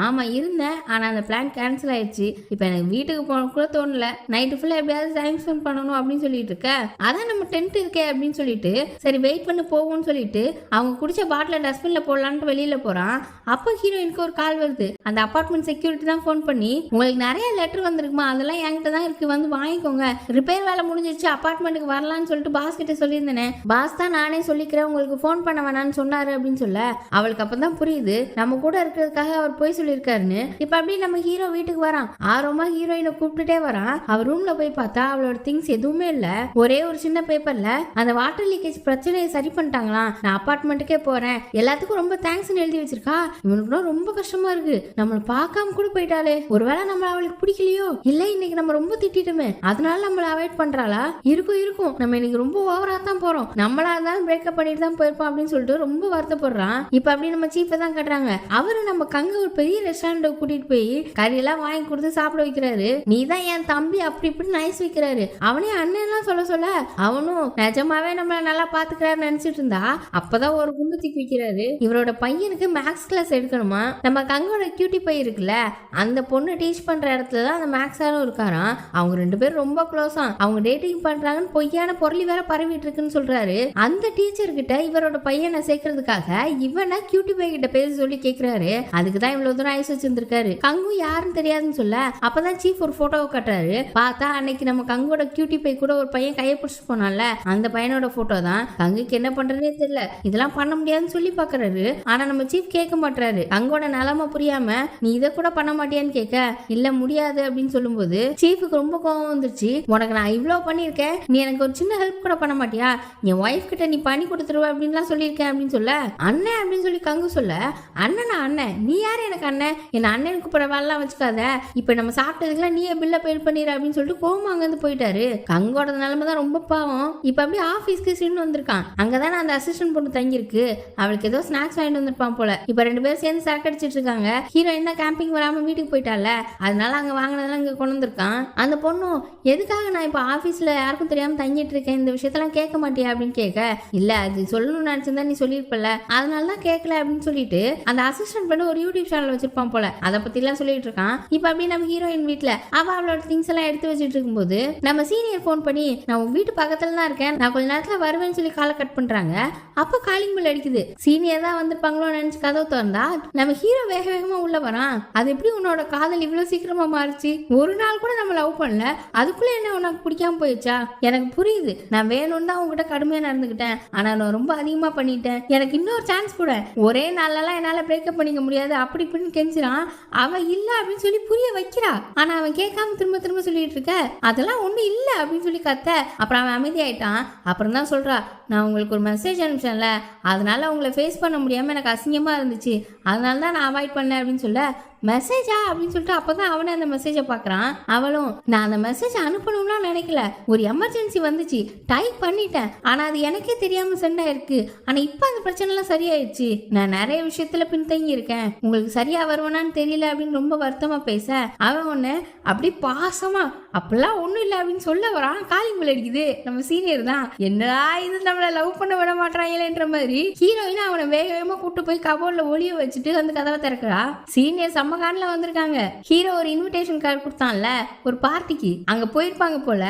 ஆமா இருந்தேன், ஆனா அந்த பிளான் கேன்சல் ஆயிடுச்சு, இப்ப எனக்கு வீட்டுக்கு போன கூட தோணல, நைட்டு ஃபுல்லா எப்படியாவது டைம் ஸ்பெண்ட் பண்ணணும் அப்படின்னு சொல்லிட்டு இருக்க. அதான் நம்ம டென்ட் இருக்கே அப்படின்னு சொல்லிட்டு சரி வெயிட் பண்ணி போவோம்னு சொல்லிட்டு அவங்க குடிச்ச பாட்டில டஸ்ட்பின்ல போடலான்ட்டு வெளியில போறான். அப்போ ஹீரோயினுக்கு ஒரு கால் வருது. அந்த அபார்ட்மெண்ட் செக்யூரிட்டி தான் ஃபோன் பண்ணி, உங்களுக்கு நிறைய லெட்டர் வந்திருக்குமா, அதெல்லாம் என்கிட்ட தான் இருக்கு, வந்து வாங்கிக்கோங்க, ரிப்பேர் வேலை முடிஞ்சிருச்சு, அபார்ட்மெண்ட்டுக்கு வரலாம்னு சொல்லிட்டு பாஸ் கிட்ட சொல்லியிருந்தேனே, பாஸ் தான் நானே சொல்லிக்கிறேன், உங்களுக்கு ஃபோன் பண்ண வேணான்னு சொன்னாரு அப்படின்னு சொல்ல, அவளுக்கு அப்பதான் புரியுது நம்ம கூட இருக்கிறதுக்காக அவர் போய் சொல்லியிருக்காருன்னு. இப்ப அப்படி நம்ம ஹீரோ வீட்டுக்கு வரான். ஆர்வமா ஹீரோயினை கூப்பிட்டுட்டே வரான். அவர் ரூம்ல போய் பார்த்தா அவளோட திங்ஸ் எதுவுமே இல்ல. ஒரே ஒரு சின்ன பேப்பர்ல அந்த வாட்டர் லீக்கேஜ் பிரச்சனையை சரி பண்ணிட்டாங்களாம், நான் அபார்ட்மெண்ட்டுக்கே போறேன், எல்லாத்துக்கும் ரொம்ப தேங்க்ஸ்னு எழுதி வச்சிருக்கா. இவனுக்கு ரொம்ப கஷ்டமா இருக்கு, நம்மளை பார்க்காம கூட போயிட்டாலே, ஒருவேளை நம்மள அவளுக்கு பிடிக்கலையோ, இல்ல இன்னைக்கு நம்ம ரொம்ப திட்டிட்டுமே அதனால நம்மள அவாய்ட் பண்றாளா, இருக்கும் நம்ம இன்னைக்கு ரொம்ப ஓவரா தான் போறோம், நம்மளா இருந்தாலும் பிரேக்கப் பண்ணிட்டு தான் போயிருப்போம் அப்படின்னு சொல்லிட்டு ரொம்ப வருத்தப்படுறான். இப்ப அப்படி நம்ம சீஃபை தான் கட்டுறாங்க. அவரு நம்ம கங்க ஒரு பெரிய ரெஸ்டாரண்ட் கூட்டிட்டு போய் கறியெல்லாம் வாங்கி கொடுத்து சாப்பிட வைக்கிறாரு. நீ தான் என் தம்பி அப்படி இப்படி நைஸ் வைக்கிறாரு. அவனே அண்ணன் எல்லாம் சொல்ல அவனும் நிஜமாவே நம்மள நல்லா பாத்துக்கிறாரு நினைச்சிட்டு இருந்தா, அப்பதான் ஒரு குண்டு தூக்கி வைக்கிறாரு. இவரோட பையனுக்கு மேக்ஸ் கிளாஸ் எடுக்கணுமா. நம்ம கங்கோட கியூட்டி பை இருக்குல்ல, அந்த பொண்ணு டீச் பண்ற இடத்துல தான் அந்த மேக்ஸாலும் இருக்காராம். அவங்க 2 பேரும் ரொம்ப க்ளோஸா, அவங்க டேட்டிங் பண்றாங்கன்னு பொய்யான பொருளி வேற பரவிட்டு இருக்குன்னு சொல்றாரு. அந்த டீச்சர் கிட்ட இவரோட பையனை சேர்க்கறதுக்காக இவனை கியூட்டி பை கிட்ட பேச சொல்லி கேக்குறாரு. அதுக்குதான் இவ்வளவு தூரம் ஐஸ் வச்சிருந்திருக்காரு. கங்கு யாருன்னு தெரியாதுன்னு சொல்ல, அப்பதான் சீஃப் ஒரு போட்டோவை கட்டுறாரு. பார்த்தா அன்னைக்கு நம்ம கங்கோட கியூட்டி பை கூட ஒரு பையன் கையை பிடிச்சிட்டு போனால, அந்த பையனோட போட்டோ தான். கங்குக்கு என்ன பண்றதுனே தெரியல, இதெல்லாம் பண்ண முடியாதுன்னு சொல்லி பாக்குறாரு. ஆனா நம்ம சீஃப் கேட்க மாட்டாரு. கங்கோட நிலைமை புரியாம நீ இதை கூட பண்ண மாட்டியான்னு கேட்க, இல்ல முடியாது அப்படின்னு சொல்லும்போது சீஃபுக்கு ரொம்ப கோவம் வந்துருச்சு. உனக்கு நான் இவ்வளவு பண்ணிருக்கேன், நீ எனக்கு ஒரு சின்ன ஹெல்ப் கூட பண்ண மாட்டியா, என் ஒய்ஃப் கிட்ட நீ பண்ணி கொடுத்துருவ அப்படின்லாம் சொல்லியிருக்கேன் அப்படின்னு சொல்ல, அண்ணன் அப்படின்னு சொல்லி கங்கு சொல்ல, அண்ணனா அண்ணன், நீ யாரு எனக்கு அண்ணன், என் அண்ணனுக்கு போற வேலைலாம் வச்சுக்காத, இப்ப நம்ம சாப்பிட்டதுக்குலாம் நீயே பில்ல பே பண்ணிடு அப்படின்னு சொல்லிட்டு கோவம் அங்க இருந்து போயிட்டாரு. கங்கோட நிலைமை தான் ரொம்ப பாவம். இப்ப அப்படியே ஆபீஸ்க்கு சின்னு வந்திருக்கான். அங்கதான் அந்த அசிஸ்டன்ட் பொண்ணு தங்கியிருக்கு. அவளுக்கு ஏதோ ஸ்நாக்ஸ் வாங்கிட்டு வந்திருப்பான் போல. இப்ப 2 பேரும் சேர்ந்து சரக்கு அடிச்சிட்டு இருக்காங்க. ஹீரோயின் தான் கேம்பிங் வராம வீட்டுக்கு போயிட்டால, அதனால அங்க வாங்கினதெல்லாம் இங்க கொண்டு வந்திருக்கான். அந்த பொண்ணும் எதுக்காக நான் இப்ப ஆபீஸ்ல யாருக்கும் தெரியாம தங்கிட்டு இருக்கேன், இந்த விஷயத்தெல்லாம் கேட்க மாட்டியா அப்படின்னு கேட்க, இல்ல அது சொல்லணும்னு நினைச்சிருந்தா நீ சொல்லிருப்பல, அதனாலதான் கேட்கல அப்படின்னு சொல்லிட்டு அந்த அசிஸ்டன்ட் பண்ணி ஒரு யூடியூப் சேனல் வச்சிருப்பான் போல, அதை பத்தி எல்லாம் சொல்லிட்டு இருக்கான். இப்ப அப்படி நம்ம ஹீரோயின் வீட்டுல அவளோட திங்ஸ் எல்லாம் எடுத்து வச்சுட்டு இருக்கும்போது நம்ம சீனியர் போன் பண்ணி நான் உங்க வீட்டு பக்கத்துல தான் இருக்கேன், நான் கொஞ்ச நேரத்துல வருவேன்னு சொல்லி காலை கட் பண்றாங்க. அப்ப காலிங் பெல் அடிக்குது. சீனியர் தான் வந்திருப்பாங்களோ நினைச்சு கதவு திறந்தா நம்ம ஹீரோ வேக வேகமா உள்ள வரான். அது எப்படி உன்னோட காதல் இவ்வளவு சீக்கிரமா மாறிச்சு? ஒரு நாள் கூட நம்ம லவ் பண்ணல, அதுக்குள்ள என்ன உனக்கு பிடிக்காம போயிடுச்சா? எனக்கு புரியுது, நான் வேணும்னு தான் உங்ககிட்ட கடுமையா நடந்துக்கிட்டேன், ஆனா நான் ரொம்ப அதிகமா பண்ணிட்டேன், எனக்கு இன்னொரு சான்ஸ் கூட, ஒரே நாளெல்லாம் என்னால பிரேக்கப் பண்ணிக்க முடியாது அப்படி இப்படின்னு கெஞ்சிரான். அவன் இல்ல அப்படின்னு சொல்லி புரிய வைக்கிறா. ஆனா அவன் கேட்காம திரும்ப திரும்ப சொல்லிட்டு இருக்க அதெல்லாம் ஒண்ணு இல்ல அப்படின்னு சொல்லி கத்த. அப்புறம் அவன் அமைதியாயிட்டான். அப்புறம் தான் சொல்றா, நான் உங்களுக்கு ஒரு மெசேஜ் அனுப்பிச்சேன்ல, அதனால உங்களை ஃபேஸ் பண்ண முடியாம எனக்கு அசிங்கமா இருந்துச்சு, அதனால தான் நான் அவாய்ட் பண்ணேன் அப்படின்னு சொல்ல. மெசேஜா அப்படின்னு சொல்லிட்டு அப்பதான் அவனே அந்த மெசேஜை பாக்குறான். அவளும் நான் அந்த மெசேஜ் அனுப்பணும்லாம் நினைக்கல, ஒரு எமர்ஜென்சி வந்துச்சு, டைப் பண்ணிட்டேன், ஆனா அது எனக்கே தெரியாம சென்ட் ஆயிருக்கு, ஆனா இப்ப அந்த பிரச்சனை எல்லாம் சரியாயிடுச்சு, நான் நிறைய விஷயத்துல பின்தங்கி இருக்கேன், உங்களுக்கு சரியா வருவானான்னு தெரியல அப்படின்னு ரொம்ப வருத்தமா பேச அவன் ஒண்ணு அப்படி பாசமா அப்படிலாம் ஒண்ணும் இல்லை அப்படின்னு சொல்ல வரான். காலிங் பெல் அடிக்குது. நம்ம சீனியர் தான், என்னடா இது நம்மள லவ் பண்ண விட மாட்டாங்களேன்ற மாதிரி ஹீரோயின் அவனை வேக வேகமா கூட்டு போய் கபோர்ட்ல ஒளிய வச்சுட்டு அந்த கதவை திறக்கிறா. சீனியர் செம்மகான்ல வந்திருக்காங்க. ஹீரோ ஒரு இன்விடேஷன் கார்டு கொடுத்தான்ல ஒரு பார்ட்டிக்கு, அங்க போயிருப்பாங்க போல.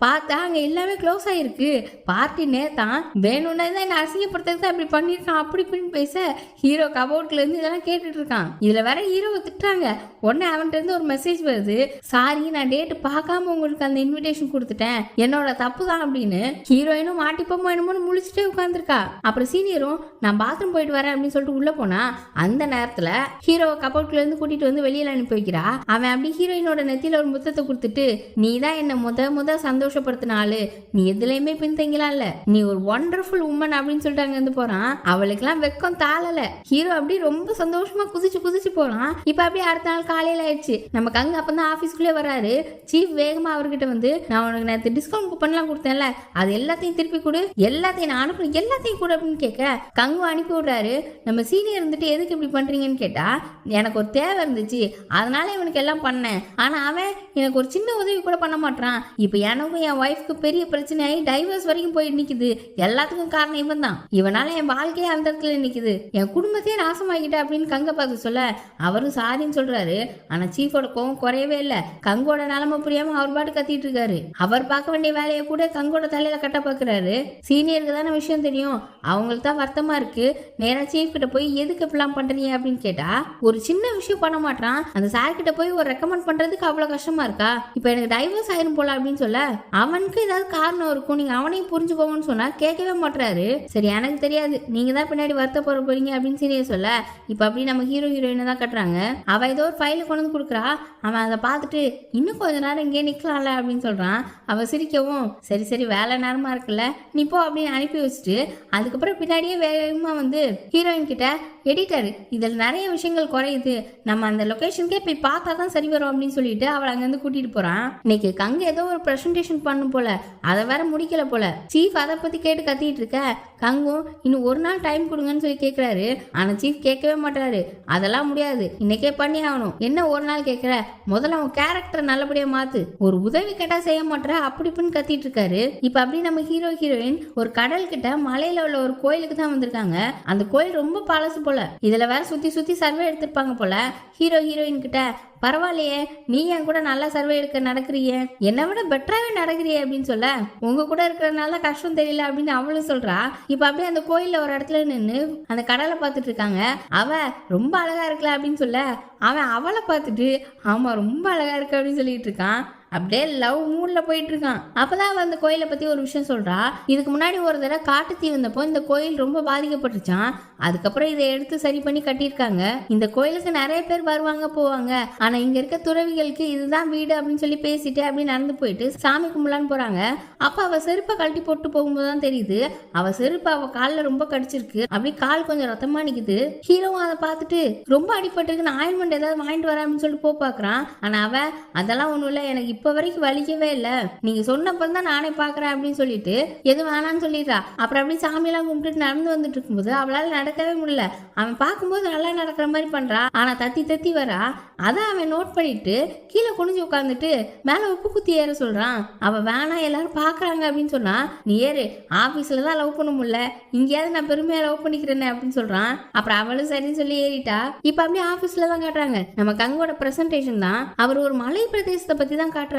பார்த்தா அங்க எல்லாமே க்ளோஸ் ஆயிருக்கு. பார்ட்டி நேத்தான் வேணும்னா தான் என்ன அசிங்கப்படுத்துறது அப்படி பண்ணிருக்கான் அப்படி இப்படின்னு பேச ஹீரோ கபோர்ட்ல இருந்து இதெல்லாம் கேட்டுட்டு இருக்கான். இதுல வேற ஹீரோவை திட்டுறாங்க. உடனே அவன்கிட்ட இருந்து ஒரு மெசேஜ் வருது, சாரி நான் டேட் பார்க்காம உங்களுக்கு அந்த இன்விடேஷன் கொடுத்துட்டேன், என்னோட தப்பு தான் அப்படின்னு. ஹீரோயினும் மாட்டிப்போமோ என்னமோன்னு முழிச்சுட்டே உட்காந்துருக்கா. அப்புறம் சீனியரும் நான் பாத்ரூம் போயிட்டு வரேன் அப்படின்னு சொல்லிட்டு உள்ள போனா அந்த நேரத்துல ஹீரோவை கபோர்ட்ல இருந்து கூட்டிட்டு வந்து வெளியில அனுப்பி வைக்கிறா. அவன் அப்படி ஹீரோயினோட நெத்தியில ஒரு முத்தத்தை கொடுத்துட்டு, நீ தான் என்ன முத சந்தோஷப்படுத்தின ஆளு, நீ எதுலயுமே பின்தங்கலாம் இல்ல, நீ ஒரு ஒண்டர்ஃபுல் உமன் அப்படின்னு சொல்லிட்டு அங்க இருந்து போறான். அவளுக்கு எல்லாம் வெக்கம் தாளல. ஹீரோ அப்படி ரொம்ப சந்தோஷமா குதிச்சு போறான். இப்ப அப்படியே அடுத்த நாள் காலையில ஆயிடுச்சு. நமக்கு அங்க அப்பதான் ஆபீஸ்க்குள்ளே வராரு. சீஃப் வேகமா அவர்கிட்ட வந்து, நான் உனக்கு நேற்று டிஸ்கவுண்ட் கூப்பன்லாம் கொடுத்தேன்ல, அது எல்லாத்தையும் திருப்பி கொடு, எல்லாத்தையும் நான் அனுப்பணும், எல்லாத்தையும் கூட அப்படின்னு கேட்க கங்கு அனுப்பி விடுறாரு. நம்ம சீனியர் இருந்துட்டு எதுக்கு இப்படி பண்றீங்கன்னு கேட்டா, எனக்கு ஒரு தேவை இருந்துச்சு அதனால இவனுக்கு எல்லாம் பண்ணேன், ஆனா அவன் எனக்கு ஒரு சின்ன உதவி கூட பண்ண மாட்டான், இப்ப எனக்கும் என் ஒய்ஃப்க்கு பெரிய பிரச்சனையாகி டைவர்ஸ் வரைக்கும் போய் நிக்குது, எல்லாத்துக்கும் காரணம் இவன் தான், இவனால என் வாழ்க்கையே அந்த இடத்துல நிக்குது, என் குடும்பத்தையே நாசமாகிட்ட அப்படின்னு கங்க பார்த்து சொல்ல அவரும் சாரின்னு சொல்றாரு. ஆனா சீஃபோட கோவம் குறையவே இல்லை. கங்கோட நிலைமை புரியாம அவர் பாட்டு கத்திட்டு இருக்காரு. அவர் பார்க்க வேண்டிய வேலையை கூட கங்கோட தலையில கட்ட பாக்குறாரு. சீனியருக்கு தானே விஷயம் தெரியும், அவங்களுக்கு தான் வருத்தமா இருக்கு. நேரா சீஃப் கிட்ட போய் எதுக்கு இப்படிலாம் பண்றீங்க அப்படின்னு கேட்டா ஒரு சின்ன விஷயம் பண்ண மாட்டான், அந்த சார் கிட்ட போய் ஒரு ரெக்கமெண்ட் பண்றதுக்கு அவ்வளவு கஷ்டமா இருக்கா, இப்ப எனக்கு டைவர்ஸ் ஆயிரும் போல அப்படின்னு சொல்ல அவனுக்கு ஏதாவது காரணம் இருக்கும், நீங்க அவனையும் புரிஞ்சுக்கோங்கன்னு சொன்னா கேட்கவே மாட்டாரு. சரி எனக்கு தெரியாது, நீங்க தான் பின்னாடி வருத்த போறீங்க அப்படின்னு சீனியர் சொல்ல இப்ப அப்படி நம்ம ஹீரோயினை தான் கட்டுறாங்க. அவ ஏதோ ஒரு ஃபைல கொண்டு வந்து கொடுக்குறா. அவன் அதை பார்த்துட்டு இன்னும் கொஞ்ச நேரம் இங்கே நிக்கலாம்ல அப்படின்னு சொல்றான். அவ சிரிக்கவும் சரி வேலை நேரமா இருக்குல்ல நீ போ அப்படின்னு அனுப்பி வச்சுட்டு அதுக்கப்புறம் பின்னாடியே வேகமா வந்து ஹீரோயின் கிட்ட, எடிட்டர் இதில் நிறைய விஷயங்கள் குறையுது, நம்ம அந்த லொகேஷனுக்கே போய் பார்த்தா தான் சரி வரும் அப்படின்னு சொல்லிட்டு அவளை அங்கேருந்து கூட்டிட்டு போறான். இன்னைக்கு கங்கு ஏதோ ஒரு ப்ரெசன்டேஷன் பண்ணும் போல, அதை வேற முடிக்கல போல. சீஃப் அதை பத்தி கேட்டு கத்திட்டு இருக்க கங்கும் இன்னும் ஒரு நாள் டைம் கொடுங்கன்னு சொல்லி கேட்கிறாரு. ஆனா சீஃப் கேட்கவே மாட்டாரு. அதெல்லாம் முடியாது, இன்னைக்கே பண்ணி ஆகணும், என்ன ஒரு நாள் கேட்கிற, முதல்ல அவன் கேரக்டர் நல்லபடியா மாத்து, ஒரு உதவி கேட்டா செய்ய மாட்டேற அப்படி இப்படின்னு கத்திட்டு இருக்காரு. இப்ப அப்படி நம்ம ஹீரோயின் ஒரு கடல் கிட்ட மலையில உள்ள ஒரு கோயிலுக்கு தான் வந்திருக்காங்க. அந்த கோயில் ரொம்ப பழசு போல, இதுல வேற சுத்தி சர்வே எடுத்திருப்பாங்க போல. ஹீரோயின் கிட்ட, பரவாயில்லையே நீ என் கூட நல்லா சர்வே எடுக்க நடக்கிறிய, என்னை விட பெட்டராகவே நடக்கிறிய அப்படின்னு சொல்ல, உங்க கூட இருக்கிறதுனால கஷ்டம் தெரியல அப்படின்னு அவளும் சொல்றா. இப்ப அப்படியே அந்த கோயில்ல ஒரு இடத்துல நின்று அந்த கடலை பார்த்துட்டு இருக்காங்க. அவ ரொம்ப அழகா இருக்கல அப்படின்னு சொல்ல அவன் அவளை பார்த்துட்டு ஆமா ரொம்ப அழகா இருக்கு அப்படின்னு சொல்லிட்டு இருக்கான். அப்படியே லவ் மூட்ல போயிட்டு இருக்கான். அப்பதான் அந்த கோயிலை பத்தி ஒரு விஷயம் சொல்றா. இதுக்கு முன்னாடி ஒரு தடவை காட்டு தீ வந்தப்போ இந்த கோயில் ரொம்ப பாதிக்கப்பட்டுச்சான். அதுக்கப்புறம் இதை எடுத்து சரி பண்ணி கட்டியிருக்காங்க. இந்த கோயிலுக்கு நிறைய பேர் வருவாங்க போவாங்க. ஆனா இங்க இருக்க துறவிகளுக்கு இதுதான் வீடு அப்படின்னு சொல்லி பேசிட்டு அப்படி நடந்து போயிட்டு சாமி கும்பலான்னு போறாங்க. அப்ப அவ செருப்பை கழட்டி போட்டு போகும்போதுதான் தெரியுது அவ செருப்பு அவ காலில் ரொம்ப கடிச்சிருக்கு. அப்படி கால் கொஞ்சம் ரத்தமா நிக்குது. ஹீரோவும் அதை பார்த்துட்டு ரொம்ப அடிபட்டிருக்கு, நான் ஆயில்மெண்ட் ஏதாவது வாங்கிட்டு வரேன் அப்படின்னு சொல்லிட்டு பாக்குறான். ஆனா அவ அதெல்லாம் ஒண்ணும் இல்லை, எனக்கு இப்ப வரைக்கும் வலிக்கவே இல்ல, நீங்க சொன்னப்பதான் நானே பாக்குறேன் அப்படின்னு சொல்லிட்டு எதுவும் வேணான்னு சொல்லிடுறா. அப்புறம் அப்படி சாமியெல்லாம் கும்பிட்டு நடந்து வந்துட்டு இருக்கும்போது அவளால நடக்கவே முடியல. அவன் பார்க்கும்போது நல்லா நடக்கிற மாதிரி பண்றா, ஆனா தத்தி தத்தி வரா. அதான் அவன் நோட் பண்ணிட்டு கீழே குனிஞ்சு உட்காந்துட்டு மேல உப்பு குத்தி ஏற சொல்றான். அவ வேணாம் எல்லாரும் பாக்குறாங்க அப்படின்னு சொன்னா, நீ ஏறு, ஆபீஸ்ல தான் லவ் பண்ண முடியல, இங்கேயாவது நான் பெருமையா லவ் பண்ணிக்கிறேன்னு அப்படின்னு சொல்றான். அப்புறம் அவளும் சரின்னு சொல்லி ஏறிட்டா. இப்ப அப்படியே ஆபீஸ்ல தான் காட்டுறாங்க. நம்ம கங்கோட பிரசன்டேஷன் தான். அவர் ஒரு மலை பிரதேசத்தை பத்தி தான் காட்டுறாரு.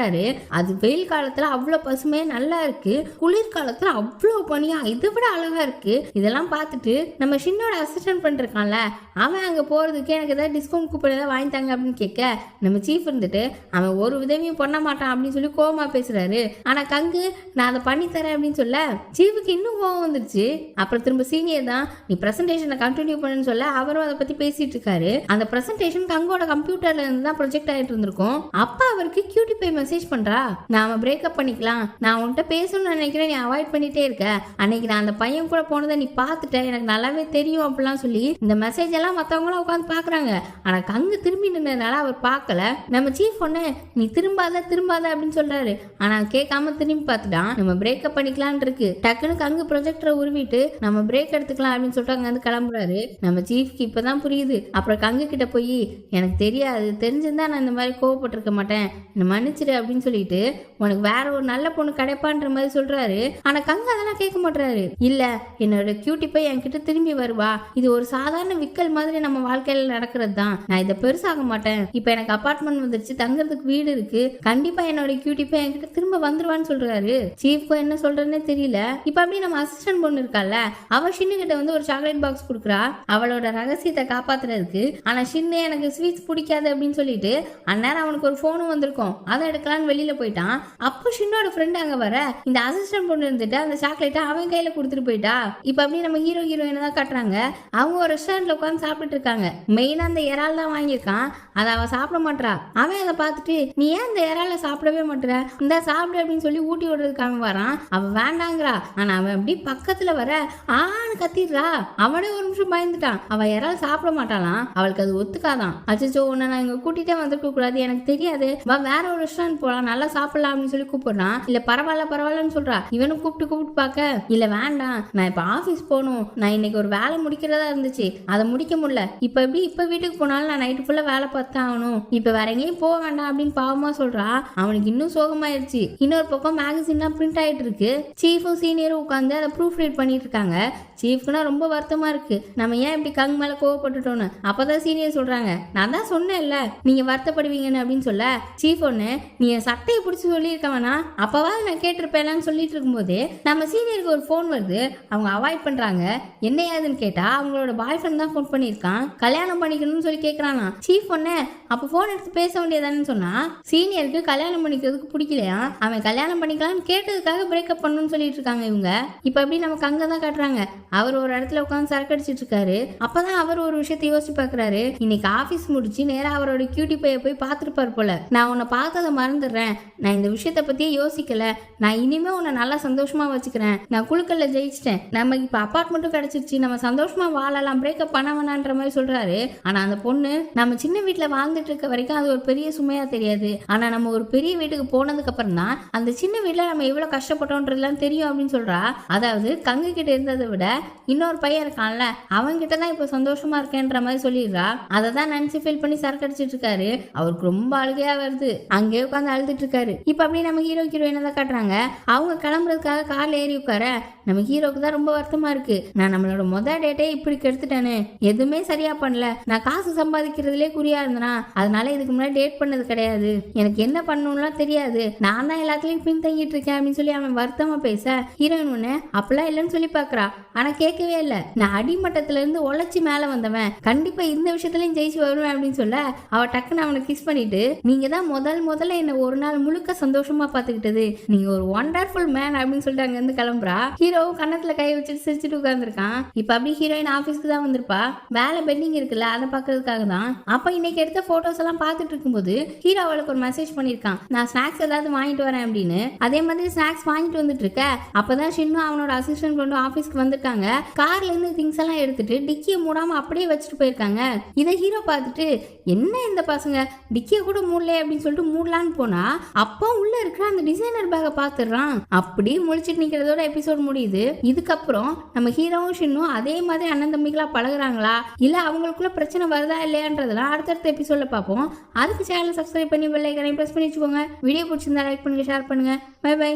அது வெயில் காலத்துல அவ்வளவு பசுமையா நல்லா இருக்கு, குளிர்காலத்துல அவ்வளவு பனியா இதை விட அழகா இருக்கு. இதெல்லாம் பார்த்துட்டு நம்ம ஷின்னோட அசிஸ்டன்ட் பண்ணிருக்கான்ல, அவன் அங்க போறதுக்கு எனக்கு ஏதாவது டிஸ்கவுண்ட் கூப்பன் ஏதாவது வாங்கிட்டாங்க அப்படின்னு கேட்க, நம்ம சீஃப் இருந்துட்டு அவன் ஒரு உதவியும் பண்ண மாட்டான் அப்படின்னு சொல்லி கோவமா பேசுறாரு. ஆனா கங்கு நான் அதை பண்ணி தரேன் அப்படின்னு சொல்ல சீஃபுக்கு இன்னும் கோவம் வந்துருச்சு. அப்புறம் திரும்ப சீனியர் தான் நீ பிரசன்டேஷனை கண்டினியூ பண்ணுன்னு சொல்ல அவரும் அதை பத்தி பேசிட்டு இருக்காரு. அந்த பிரசன்டேஷன் கங்கோட கம்ப்யூட்டர்ல இருந்து தான் ப்ரொஜெக்ட் ஆயிட்டு இருந்திருக்கும். அப்பா அவருக்கு கியூட்டி பை மெசேஜ் பண்றா, நாம பிரேக்கப் பண்ணிக்கலாம், நான் உன்கிட்ட பேசணும்னு நினைக்கிறேன், நீ அவாய்ட் பண்ணிட்டே இருக்க, அன்னைக்கு நான் அந்த பையன் கூட போனதை நீ பார்த்துட்ட, எனக்கு நல்லாவே தெரியும் அப்படிலாம் சொல்லி இந்த மெசேஜ் எல்லாம் மத்தவங்களும் உட்காந்து பாக்குறாங்க. ஆனா கங்கு திரும்பி நின்றதுனால அவர் பார்க்கல. நம்ம சீஃப் ஒண்ணு நீ திரும்பாத திரும்பாத அப்படின்னு சொல்றாரு. ஆனா கேட்காம திரும்பி பார்த்துட்டான். நம்ம பிரேக்கப் பண்ணிக்கலான் இருக்கு. டக்குன்னு கங்கு ப்ரொஜெக்டரை உருவிட்டு நம்ம பிரேக் எடுத்துக்கலாம் அப்படின்னு சொல்லிட்டு அங்க வந்து கிளம்புறாரு. நம்ம சீஃப்க்கு இப்பதான் புரியுது. அப்புறம் கங்கு கிட்ட போய் எனக்கு தெரியாது, தெரிஞ்சிருந்தா நான் இந்த மாதிரி கோவப்பட்டிருக்க மாட்டேன், என்ன மன்னிச்சிடு அப்படின்னு சொல்லிட்டு உனக்கு வேற ஒரு நல்ல பொண்ணு கிடைப்பான்ற மாதிரி சொல்றாரு. ஆனா கங்கு அதெல்லாம் கேட்க மாட்டாரு. இல்ல என்னோட கியூட்டி போய் என்கிட்ட திரும்பி வருவா, இது ஒரு சாதாரண விக்கல் மாதிரி நம்ம வாழ்க்கையில நடக்கிறது தான், நான் இதை பெருசாக மாட்டேன், இப்ப எனக்கு அபார்ட்மெண்ட் வந்துருச்சு, தங்குறதுக்கு வீடு இருக்கு, கண்டிப்பா என்னோட கியூட்டி போய் என்கிட்ட திரும்ப வந்துருவான்னு சொல்றாரு. சீஃப்க்கு என்ன சொல்றதுன்னே தெரியல. இப்ப அப்படி நம்ம அசிஸ்டன்ட் பொண்ணு இருக்கால, அவ ஷின்னு கிட்ட வந்து ஒரு சாக்லேட் பாக்ஸ் கொடுக்குறா அவளோட ரகசியத்தை காப்பாத்துறதுக்கு. ஆனா ஷின்னு எனக்கு ஸ்வீட்ஸ் பிடிக்காது அப்படின்னு சொல்லிட்டு அந்நேரம் அவனுக்கு ஒரு போனும் வந்திருக்கும், அதை எடுக்கலான்னு வெளியில போயிட்டான். அப்போ ஷின்னோட ஃப்ரெண்ட் அங்க வர இந்த அசிஸ்டன்ட் பொண்ணு இருந்துட்டு அந்த சாக்லேட்டை அவன் கையில கொடுத்துட்டு போயிட்டா. இப்ப அப்படி நம்ம ஹீரோ ஹீரோயினை தான் காட்டுறாங்க. அவங்க ஒரு ரெஸ்டாரண்ட்ல உட்காந்து சாப்பிட்டு இருக்காங்க. மெயினா அந்த இறால் தான் வாங்கியிருக்கான், அதை அவன் சாப்பிட மாட்டா. அவன் அதை பார்த்துட்டு நீ ஏன் இந்த இறால சாப்பிடவே மாட்டேற, இந்த சாப்பிடு அப்படின்னு சொல்லி ஊட்டி விடுறதுக்கு அவன் வரான். அவன் வேண்டாங்கிறா. ஆனா அவன் அப்படி பக்கத்துல வர ஆன்னு கத்திடுறா. அவனே ஒரு நிமிஷம் பயந்துட்டான். அவ இறால் சாப்பிட மாட்டாளாம், அவளுக்கு அது ஒத்துக்காதான். அச்சோ உன்னை நான் இங்க கூட்டிட்டே வந்திருக்க கூடாது, எனக்கு தெரியாது, வா வேற ஒரு ரெஸ்டாரண்ட் போலாம், நல்லா சாப்பிடலாம் அப்படின்னு சொல்லி கூப்பிடுறான். இல்ல பரவாயில்ல பரவாயில்லன்னு சொல்றா. இவனும் கூப்பிட்டு பார்க்க இல்ல வேண்டாம், நான் இப்ப ஆபீஸ் போகணும், நான் இன்னைக்கு ஒரு வேலை முடிக்கிறதா இருந்துச்சு, அதை முடிக்க முடியல, இப்ப வீட்டுக்கு போனாலும் நான் நைட்டு ஃபுல்லா வேலை பார்த்து ஆகணும், இப்ப வேற எங்கேயும் போக வேண்டாம் அப்படின்னு பாவமா சொல்றா. அவனுக்கு இன்னும் சோகமாயிருச்சு. இன்னொரு பக்கம் மேகசின்லாம் பிரிண்ட் ஆயிட்டு இருக்கு. சீஃபும் சீனியரும் உட்காந்து அதை ப்ரூஃப் ரீட் பண்ணிட்டு இருக்காங்க. சீஃப்க்குனா ரொம்ப வருத்தமா இருக்கு, நம்ம ஏன் இப்படி கங் மேல கோவப்பட்டுட்டோன்னு. அப்பதான் சீனியர் சொல்றாங்க, நான் தான் சொன்னேன்ல நீங்க வருத்தப்படுவீங்கன்னு அப்படின்னு சொல்ல, சீஃப் ஒண்ணு நீ என் சட்டையை பிடிச்சி சொல்லியிருக்க வேணா, அப்பவாது நான் கேட்டிருப்பேன்னு சொல்லிட்டு இருக்கும்போது நம்ம சீனியருக்கு ஒரு போன் வருது. அவங்க அவாய்ட் பண்றாங்க. என்ன ஏதுன்னு கேட்டா அவங்களோட பாய் ஃப்ரெண்ட் தான் போன் பண்ணியிருக்கான், கல்யாணம் பண்ணிக்கணும்னு சொல்லி கேட்கறானா. சீஃப் ஒண்ணு அப்ப போன் எடுத்து பேச வேண்டியதானு சொன்னா, சீனியருக்கு கல்யாணம் பண்ணிக்கிறதுக்கு பிடிக்கலையா, அவன் கல்யாணம் பண்ணிக்கலாம்னு கேட்டதுக்காக பிரேக்கப் பண்ணணும்னு சொல்லிட்டு இருக்காங்க இவங்க. இப்ப எப்படி நம்ம கங்க தான் காட்டுறாங்க. அவர் ஒரு இடத்துல உட்காந்து சரக்கு அடிச்சிட்டு இருக்காரு. அப்பதான் அவர் ஒரு விஷயத்தை யோசிச்சு பாக்குறாரு. இன்னைக்கு ஆபீஸ் முடிச்சு நேரா அவரோட கியூட்டி பைய போய் பார்த்துருப்பாரு போல. நான் உன்னை பார்த்ததை மறந்துடுறேன், நான் இந்த விஷயத்த பத்தியே யோசிக்கல, நான் இனிமே உன்னை நல்லா சந்தோஷமா வச்சுக்கிறேன், நான் குழுக்கல்ல ஜெயிச்சிட்டேன், நமக்கு இப்ப அபார்ட்மெண்ட்டும் கிடைச்சிருச்சு, நம்ம சந்தோஷமா வாழலாம், பிரேக்கப் பண்ண வேணான்ற மாதிரி சொல்றாரு. ஆனா அந்த பொண்ணு நம்ம சின்ன வீட்டுல வாழ்ந்துட்டு இருக்க வரைக்கும் அது ஒரு பெரிய சுமையா தெரியாது, ஆனா நம்ம ஒரு பெரிய வீட்டுக்கு போனதுக்கு அப்புறம் தான் அந்த சின்ன வீட்டுல நம்ம எவ்வளவு கஷ்டப்பட்டோன்றதுலாம் தெரியும் அப்படின்னு சொல்றா. அதாவது கங்கு கிட்ட இருந்ததை விட இன்னொரு பையன் இருக்கான்ல அவங்க கிட்ட தான் இப்ப சந்தோஷமா இருக்கேன்ற மாதிரி சொல்லிடுறா. அதை தான் நினைச்சு ஃபீல் பண்ணி சரக்கு அடிச்சிட்டு இருக்காரு. அவருக்கு ரொம்ப அழுகையா வருது, அங்கே உட்காந்து அழுதுட்டு இருக்காரு. இப்ப அப்படியே நம்ம ஹீரோ ஹீரோயினை தான் காட்டுறாங்க. அவங்க கிளம்புறதுக்காக கார்ல ஏறி உட்கார நம்ம ஹீரோக்கு தான் ரொம்ப வருத்தமா இருக்கு. நான் நம்மளோட முதல் டேட்டே இப்படி கெடுத்துட்டேன்னு, எதுவுமே சரியா பண்ணல, நான் காசு சம்பாதிக்கிறதுலே குறியா இருந்தனா, அதனால இதுக்கு முன்னாடி டேட் பண்ணது கிடையாது, எனக்கு என்ன பண்ணணும்லாம் தெரியாது, நான் தான் எல்லாத்துலயும் பின்தங்கிட்டு இருக்கேன் அப்படின்னு சொல்லி அவன் வருத்தமா பேச, ஹீரோயின் ஒண்ணு அப்பெல்லாம் இல்லைன்னு சொல்லி பாக்குறா. ஆனா கேட்கவே இல்லை, நான் அடிமட்டத்துல இருந்து உழைச்சி மேல வந்தவன், கண்டிப்பா இந்த விஷயத்துலயும் ஜெயிச்சு வருவேன் அப்படின்னு சொல்ல அவ டக்குன்னு அவனை கிஸ் பண்ணிட்டு, நீங்க தான் முதல்ல என்ன ஒரு நாள் முழுக்க சந்தோஷமா பாத்துக்கிட்டது, நீங்க ஒரு ஒண்டர்ஃபுல் மேன் அப்படின்னு சொல்லிட்டு அங்க இருந்து கிளம்புறா. ஹீரோவும் கண்ணத்துல கை வச்சுட்டு சிரிச்சுட்டு உட்கார்ந்துருக்கான். இப்ப அப்படி ஹீரோயின் ஆபீஸ்க்கு தான் வந்திருப்பா. வேலை பெண்டிங் இருக்குல்ல அதை பாக்குறதுக்காக தான். அப்ப இன்னைக்கு எடுத்த போட்டோஸ் எல்லாம் பாத்துட்டு இருக்கும்போது ஹீரோ அவளுக்கு ஒரு மெசேஜ் பண்ணிருக்கான், நான் ஸ்நாக்ஸ் ஏதாவது வாங்கிட்டு வரேன் அப்படின்னு. அதே மாதிரி ஸ்நாக்ஸ் வாங்கிட்டு வந்துட்டு இருக்க அப்பதான் ஷின்னு அவனோட அசிஸ்டன்ட் கொண்டு ஆபீஸ்க்கு வந்திருக்காங்க. சொல்றாங்க. கார்ல இருந்து திங்ஸ் எல்லாம் எடுத்துட்டு டிக்கியை மூடாம அப்படியே வச்சுட்டு போயிருக்காங்க. இதை ஹீரோ பார்த்துட்டு என்ன இந்த பசங்க டிக்கியை கூட மூடல அப்படின்னு சொல்லிட்டு மூடலான்னு போனா அப்போ உள்ள இருக்கிற அந்த டிசைனர் பேக்கை பார்த்துடுறான். அப்படி முழிச்சிட்டு நிக்கிறதோட எபிசோட் முடியுது. இதுக்கப்புறம் நம்ம ஹீரோவும் ஷின்னும் அதே மாதிரி அண்ணன் தம்பிகளா பழகுறாங்களா இல்ல அவங்களுக்குள்ள பிரச்சனை வருதா இல்லையான்றதெல்லாம் அடுத்தடுத்த எபிசோட்ல பார்ப்போம். அதுக்கு சேனலை சப்ஸ்கிரைப் பண்ணி பெல் ஐகானை பிரஸ் பண்ணி வச்சுக்கோங்க. வீடியோ பிடிச்சிருந்தா லைக் பண்ணுங்க, ஷேர் பண்ணுங்க. Bye by.